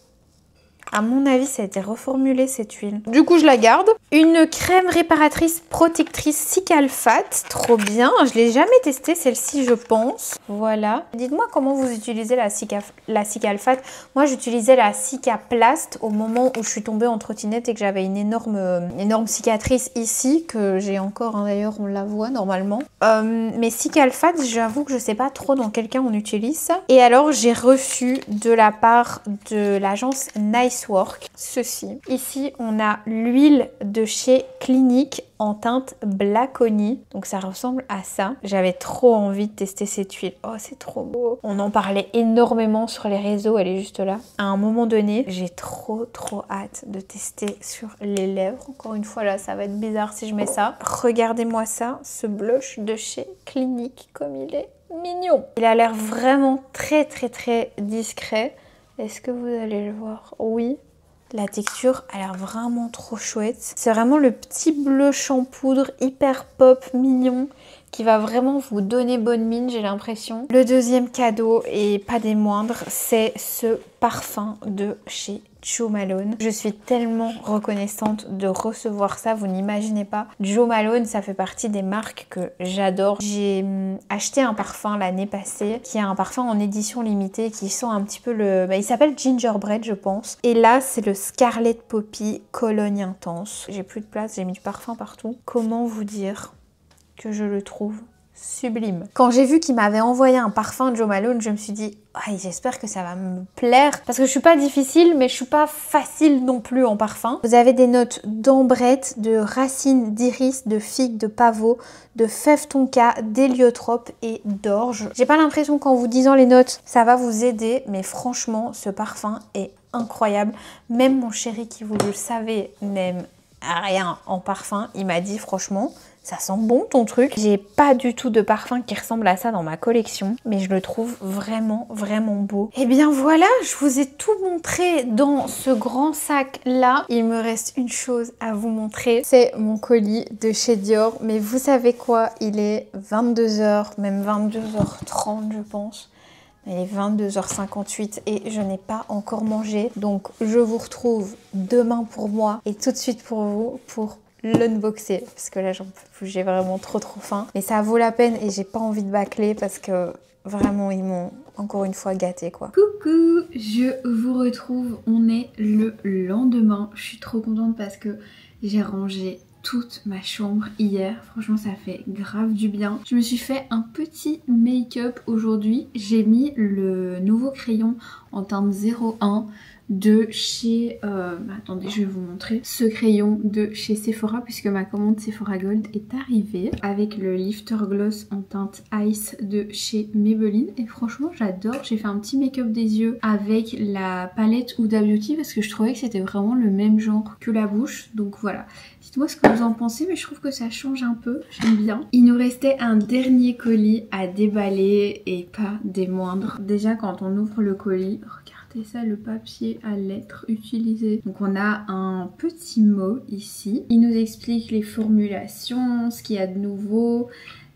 À mon avis, ça a été reformulé cette huile. Du coup, je la garde. Une crème réparatrice protectrice Cicalfat. Trop bien. Je l'ai jamais testée celle-ci, je pense. Voilà. Dites-moi comment vous utilisez la Cicalfat. Moi, j'utilisais la Cicaplast au moment où je suis tombée en trottinette et que j'avais une énorme cicatrice ici, que j'ai encore, hein, d'ailleurs, on la voit normalement. Mais Cicalfat, j'avoue que je sais pas trop dans quel cas on utilise ça. Et alors, j'ai reçu de la part de l'agence Nice Work ceci. Ici, on a l'huile de chez Clinique en teinte Black Honey. Donc ça ressemble à ça. J'avais trop envie de tester cette huile. Oh, c'est trop beau. On en parlait énormément sur les réseaux. Elle est juste là. À un moment donné, j'ai trop hâte de tester sur les lèvres. Encore une fois, là, ça va être bizarre si je mets ça. Regardez-moi ça. Ce blush de chez Clinique, comme il est mignon. Il a l'air vraiment très discret. Est-ce que vous allez le voir? Oui. La texture a l'air vraiment trop chouette. C'est vraiment le petit blush en poudre hyper pop, mignon, qui va vraiment vous donner bonne mine, j'ai l'impression. Le deuxième cadeau, et pas des moindres, c'est ce parfum de chez Jo Malone. Je suis tellement reconnaissante de recevoir ça, vous n'imaginez pas. Jo Malone, ça fait partie des marques que j'adore. J'ai acheté un parfum l'année passée, qui est un parfum en édition limitée, qui sent un petit peu le... il s'appelle Gingerbread, je pense. Et là, c'est le Scarlet Poppy Cologne Intense. J'ai plus de place, j'ai mis du parfum partout. Comment vous dire que je le trouve sublime. Quand j'ai vu qu'il m'avait envoyé un parfum de Jo Malone, je me suis dit ah, j'espère que ça va me plaire parce que je suis pas difficile mais je suis pas facile non plus en parfum. Vous avez des notes d'ambrette, de racines d'iris, de figue, de pavot, de fève tonka, d'héliotrope et d'orge. J'ai pas l'impression qu'en vous disant les notes ça va vous aider, mais franchement ce parfum est incroyable. Même mon chéri qui, vous le savez, n'aime rien en parfum, il m'a dit franchement ça sent bon ton truc. J'ai pas du tout de parfum qui ressemble à ça dans ma collection, mais je le trouve vraiment beau. Et bien voilà, je vous ai tout montré dans ce grand sac là. Il me reste une chose à vous montrer, c'est mon colis de chez Dior. Mais vous savez quoi, il est 22h, même 22h30 je pense. Il est 22h58 et je n'ai pas encore mangé. Donc je vous retrouve demain pour moi et tout de suite pour vous pour l'unboxer. Parce que là j'ai vraiment trop faim. Mais ça vaut la peine et j'ai pas envie de bâcler parce que vraiment ils m'ont encore une fois gâté quoi. Coucou, je vous retrouve. On est le lendemain. Je suis trop contente parce que j'ai rangé toute ma chambre hier, franchement ça fait grave du bien. Je me suis fait un petit make-up aujourd'hui, j'ai mis le nouveau crayon en teinte 01 de chez... attendez, je vais vous montrer ce crayon de chez Sephora puisque ma commande Sephora Gold est arrivée avec le Lifter Gloss en teinte Ice de chez Maybelline et franchement j'adore. J'ai fait un petit make-up des yeux avec la palette Huda Beauty parce que je trouvais que c'était vraiment le même genre que la bouche, donc voilà. Dites-moi ce que vous en pensez, mais je trouve que ça change un peu, j'aime bien. Il nous restait un dernier colis à déballer et pas des moindres. Déjà quand on ouvre le colis, regardez ça, le papier à lettres utilisé. Donc on a un petit mot ici. Il nous explique les formulations, ce qu'il y a de nouveau.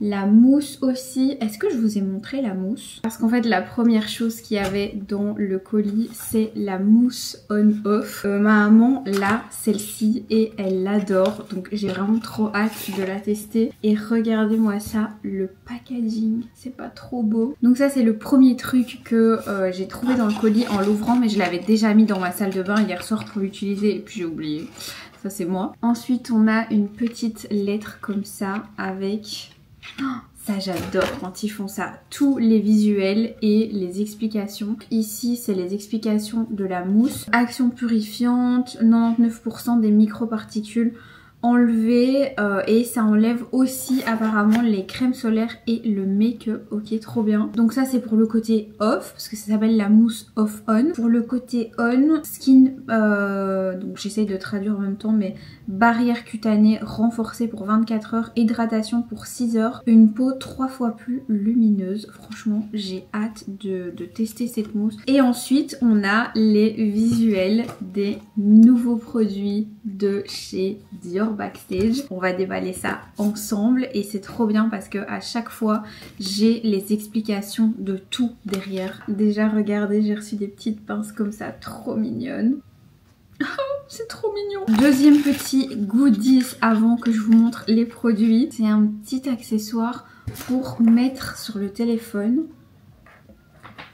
La mousse aussi. Est-ce que je vous ai montré la mousse? Parce qu'en fait la première chose qu'il y avait dans le colis c'est la mousse on-off. Ma maman l'a celle-ci et elle l'adore. Donc j'ai vraiment trop hâte de la tester. Et regardez-moi ça, le packaging. C'est pas trop beau. Donc ça c'est le premier truc que j'ai trouvé dans le colis en l'ouvrant. Mais je l'avais déjà mis dans ma salle de bain hier soir pour l'utiliser et puis j'ai oublié. Ça c'est moi. Ensuite on a une petite lettre comme ça avec... Oh, ça j'adore quand ils font ça, tous les visuels et les explications. Ici c'est les explications de la mousse. Action purifiante, 99% des microparticules enlevées et ça enlève aussi apparemment les crèmes solaires et le make-up. Ok, trop bien. Donc ça c'est pour le côté off parce que ça s'appelle la mousse off-on. Pour le côté on, skin, donc j'essaye de traduire en même temps, mais barrière cutanée renforcée pour 24 heures, hydratation pour 6 heures, une peau 3 fois plus lumineuse. Franchement j'ai hâte de tester cette mousse. Et ensuite on a les visuels des nouveaux produits de chez Dior Backstage. On va déballer ça ensemble et c'est trop bien parce que à chaque fois j'ai les explications de tout derrière. Déjà regardez, j'ai reçu des petites pinces comme ça, trop mignonnes. C'est trop mignon. Deuxième petit goodies avant que je vous montre les produits. C'est un petit accessoire pour mettre sur le téléphone.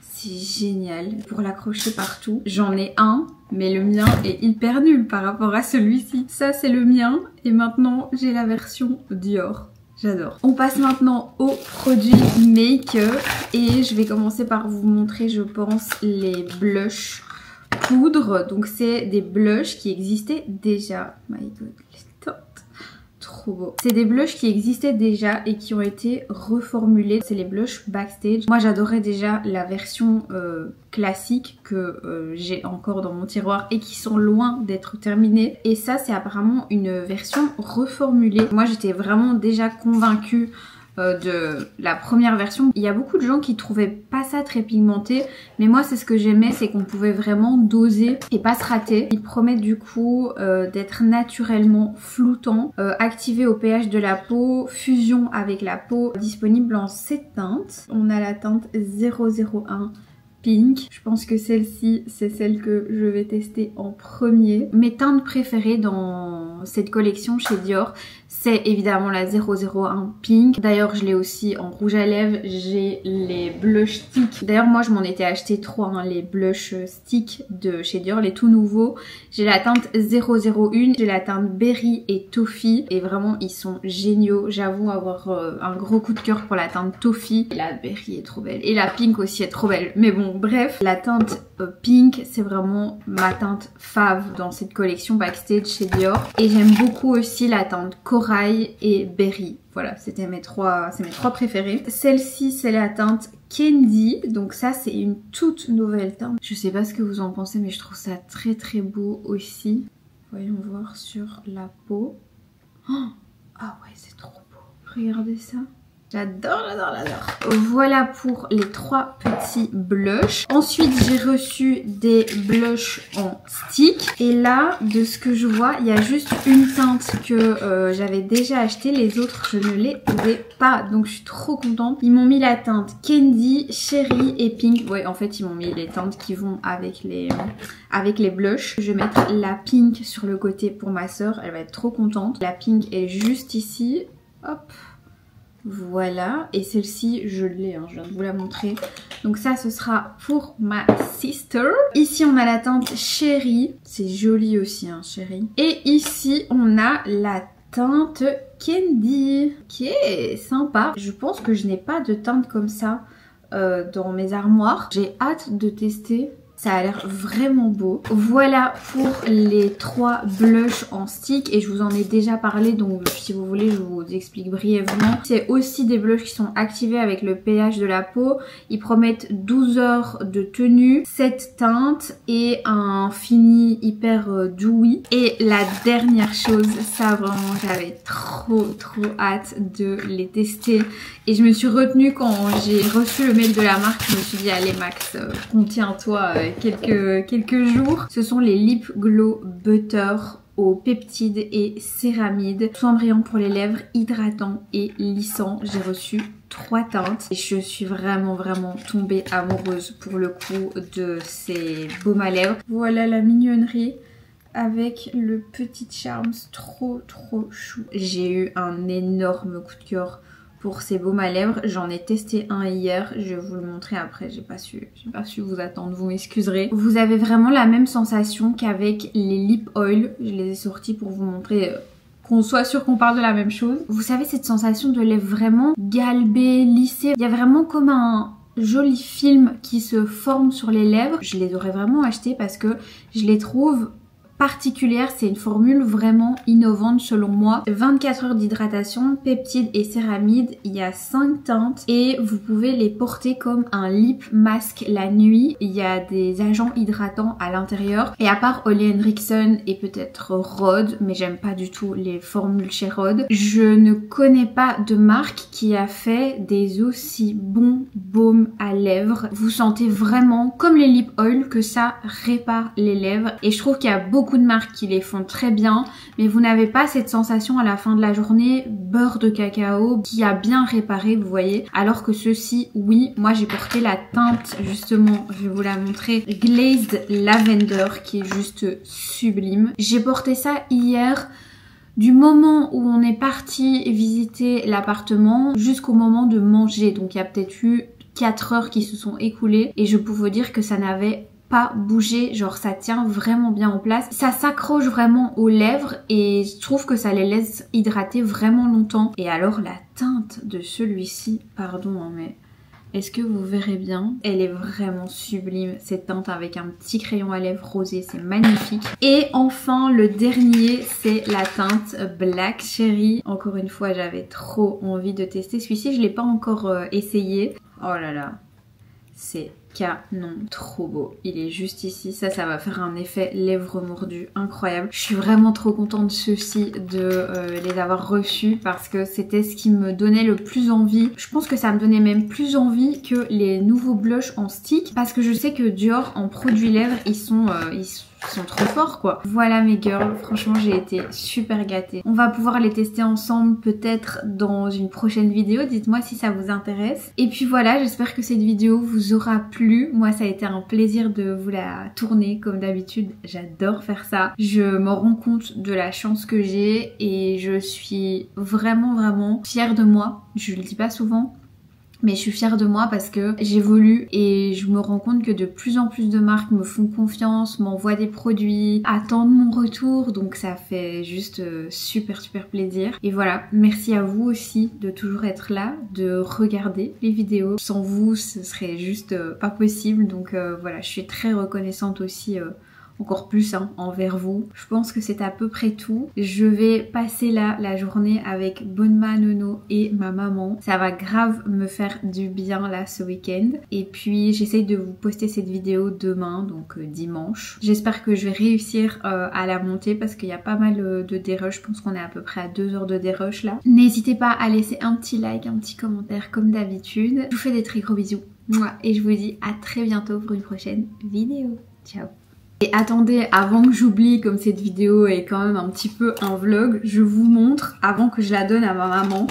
C'est génial pour l'accrocher partout. J'en ai un, mais le mien est hyper nul par rapport à celui-ci. Ça c'est le mien et maintenant j'ai la version Dior. J'adore. On passe maintenant aux produits make-up et je vais commencer par vous montrer, je pense, les blushs poudre. Donc c'est des blushs qui existaient déjà. My god, les teintes. Trop beau. C'est des blushs qui existaient déjà et qui ont été reformulés. C'est les blushs Backstage. Moi j'adorais déjà la version classique que j'ai encore dans mon tiroir et qui sont loin d'être terminées. Et ça c'est apparemment une version reformulée. Moi j'étais vraiment déjà convaincue de la première version. Il y a beaucoup de gens qui trouvaient pas ça très pigmenté, mais moi c'est ce que j'aimais, c'est qu'on pouvait vraiment doser et pas se rater. Ils promettent du coup d'être naturellement floutant, activé au pH de la peau, fusion avec la peau, disponible en 7 teintes. On a la teinte 001 Pink. Je pense que celle-ci, c'est celle que je vais tester en premier. Mes teintes préférées dans cette collection chez Dior, c'est évidemment la 001 Pink. D'ailleurs, je l'ai aussi en rouge à lèvres. J'ai les blush sticks. D'ailleurs, moi, je m'en étais acheté 3, hein, les blush sticks de chez Dior, les tout nouveaux. J'ai la teinte 001, j'ai la teinte Berry et Toffee. Et vraiment, ils sont géniaux. J'avoue avoir un gros coup de cœur pour la teinte Toffee. Et la Berry est trop belle. Et la Pink aussi est trop belle. Mais bon, bref, la teinte Pink, c'est vraiment ma teinte fave dans cette collection Backstage chez Dior. Et j'aime beaucoup aussi la teinte Corail et Berry. Voilà, c'est mes trois préférées. Celle-ci, c'est la teinte Candy. Donc ça, c'est une toute nouvelle teinte. Je sais pas ce que vous en pensez, mais je trouve ça très très beau aussi. Voyons voir sur la peau. Oh, ah ouais, c'est trop beau. Regardez ça. J'adore, j'adore, j'adore. Voilà pour les 3 petits blushs. Ensuite, j'ai reçu des blushs en stick. Et là, de ce que je vois, il y a juste une teinte que j'avais déjà achetée. Les autres, je ne les trouvais pas. Donc, je suis trop contente. Ils m'ont mis la teinte Candy, Cherry et Pink. Ouais, en fait, ils m'ont mis les teintes qui vont avec les blushs. Je vais mettre la Pink sur le côté pour ma soeur. Elle va être trop contente. La Pink est juste ici. Hop. Voilà, et celle-ci je l'ai, hein, je viens de vous la montrer. Donc ça, ce sera pour ma sister. Ici on a la teinte Cherry, c'est joli aussi, hein, Cherry. Et ici on a la teinte Candy, qui est sympa. Je pense que je n'ai pas de teinte comme ça dans mes armoires. J'ai hâte de tester. Ça a l'air vraiment beau. Voilà pour les 3 blushs en stick et je vous en ai déjà parlé, donc si vous voulez je vous explique brièvement. C'est aussi des blushs qui sont activés avec le pH de la peau. Ils promettent 12 heures de tenue, 7 teintes et un fini hyper dewy. Et la dernière chose, ça vraiment j'avais trop hâte de les tester et je me suis retenue quand j'ai reçu le mail de la marque. Je me suis dit allez Max, contiens-toi quelques jours. Ce sont les Lip Glow Butter aux peptides et céramides. Soin brillant pour les lèvres, hydratant et lissant. J'ai reçu 3 teintes et je suis vraiment tombée amoureuse pour le coup de ces baumes à lèvres. Voilà la mignonnerie avec le petit Charms, trop chou. J'ai eu un énorme coup de cœur pour ces baumes à lèvres. J'en ai testé un hier, je vais vous le montrer après, j'ai pas su vous attendre, vous m'excuserez. Vous avez vraiment la même sensation qu'avec les lip oil, je les ai sortis pour vous montrer qu'on soit sûr qu'on parle de la même chose. Vous savez cette sensation de lèvres vraiment galbées, lissées, il y a vraiment comme un joli film qui se forme sur les lèvres. Je les aurais vraiment achetés parce que je les trouve particulière, c'est une formule vraiment innovante selon moi. 24 heures d'hydratation, peptides et céramides, il y a 5 teintes et vous pouvez les porter comme un lip mask la nuit. Il y a des agents hydratants à l'intérieur et à part Ole Henriksen et peut-être Rhode, mais j'aime pas du tout les formules chez Rhode, je ne connais pas de marque qui a fait des aussi bons baumes à lèvres. Vous sentez vraiment comme les lip oil que ça répare les lèvres et je trouve qu'il y a beaucoup de marques qui les font très bien, mais vous n'avez pas cette sensation à la fin de la journée beurre de cacao qui a bien réparé, vous voyez, alors que ceci, oui, moi j'ai porté la teinte justement, je vais vous la montrer, Glazed Lavender, qui est juste sublime. J'ai porté ça hier. Du moment où on est parti visiter l'appartement jusqu'au moment de manger, donc il y a peut-être eu 4 heures qui se sont écoulées et je peux vous dire que ça n'avait pas bouger, genre ça tient vraiment bien en place. Ça s'accroche vraiment aux lèvres et je trouve que ça les laisse hydrater vraiment longtemps. Et alors la teinte de celui-ci, pardon hein, mais est-ce que vous verrez bien? Elle est vraiment sublime, cette teinte avec un petit crayon à lèvres rosé, c'est magnifique. Et enfin le dernier, c'est la teinte Black Cherry. Encore une fois, j'avais trop envie de tester celui-ci, je l'ai pas encore essayé. Oh là là, c'est canon, trop beau. Il est juste ici, ça va faire un effet lèvres mordues incroyable. Je suis vraiment trop contente de ceux-ci, de les avoir reçus parce que c'était ce qui me donnait le plus envie. Je pense que ça me donnait même plus envie que les nouveaux blushs en stick parce que je sais que Dior en produits lèvres ils sont trop forts quoi. Voilà mes girls, franchement j'ai été super gâtée. On va pouvoir les tester ensemble peut-être dans une prochaine vidéo, dites-moi si ça vous intéresse. Et puis voilà, j'espère que cette vidéo vous aura plu. Moi ça a été un plaisir de vous la tourner comme d'habitude, j'adore faire ça. Je me rends compte de la chance que j'ai et je suis vraiment fière de moi. Je le dis pas souvent, mais je suis fière de moi parce que j'évolue et je me rends compte que de plus en plus de marques me font confiance, m'envoient des produits, attendent mon retour, donc ça fait juste super plaisir. Et voilà, merci à vous aussi de toujours être là, de regarder les vidéos. Sans vous, ce serait juste pas possible, donc voilà, je suis très reconnaissante aussi encore plus envers vous. Je pense que c'est à peu près tout. Je vais passer là la journée avec Bonma, Nono et ma maman. Ça va grave me faire du bien là ce week-end. Et puis j'essaye de vous poster cette vidéo demain, donc dimanche. J'espère que je vais réussir à la monter parce qu'il y a pas mal de dérush. Je pense qu'on est à peu près à 2 heures de dérush là. N'hésitez pas à laisser un petit like, un petit commentaire comme d'habitude. Je vous fais des très gros bisous. Et je vous dis à très bientôt pour une prochaine vidéo. Ciao. Et attendez, avant que j'oublie, comme cette vidéo est quand même un petit peu un vlog, je vous montre, avant que je la donne à ma maman,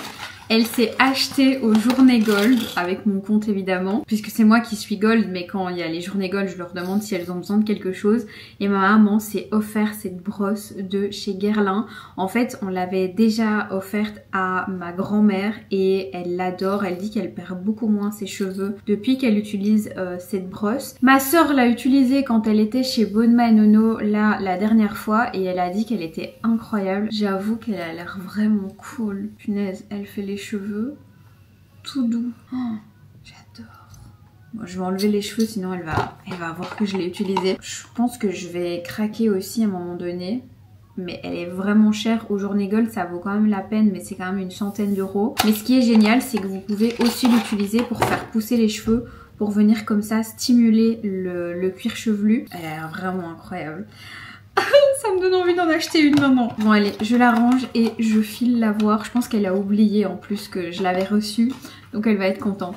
elle s'est achetée aux journées gold, avec mon compte évidemment, puisque c'est moi qui suis gold, mais quand il y a les journées gold, je leur demande si elles ont besoin de quelque chose. Et ma maman s'est offert cette brosse de chez Guerlain. En fait, on l'avait déjà offerte à ma grand-mère et elle l'adore. Elle dit qu'elle perd beaucoup moins ses cheveux depuis qu'elle utilise cette brosse. Ma soeur l'a utilisée quand elle était chez Bonma et Nono là la dernière fois et elle a dit qu'elle était incroyable. J'avoue qu'elle a l'air vraiment cool. Punaise, elle fait les cheveux tout doux. Oh, j'adore. Bon, je vais enlever les cheveux sinon elle va voir que je l'ai utilisée. Je pense que je vais craquer aussi à un moment donné. Mais elle est vraiment chère. Aux journées gold ça vaut quand même la peine, mais c'est quand même une centaine d'euros. Mais ce qui est génial c'est que vous pouvez aussi l'utiliser pour faire pousser les cheveux, pour venir comme ça stimuler le cuir chevelu. Elle a l'air vraiment incroyable. Ça me donne envie d'en acheter une maintenant. Bon allez, je la range et je file la voir. Je pense qu'elle a oublié en plus que je l'avais reçue. Donc elle va être contente.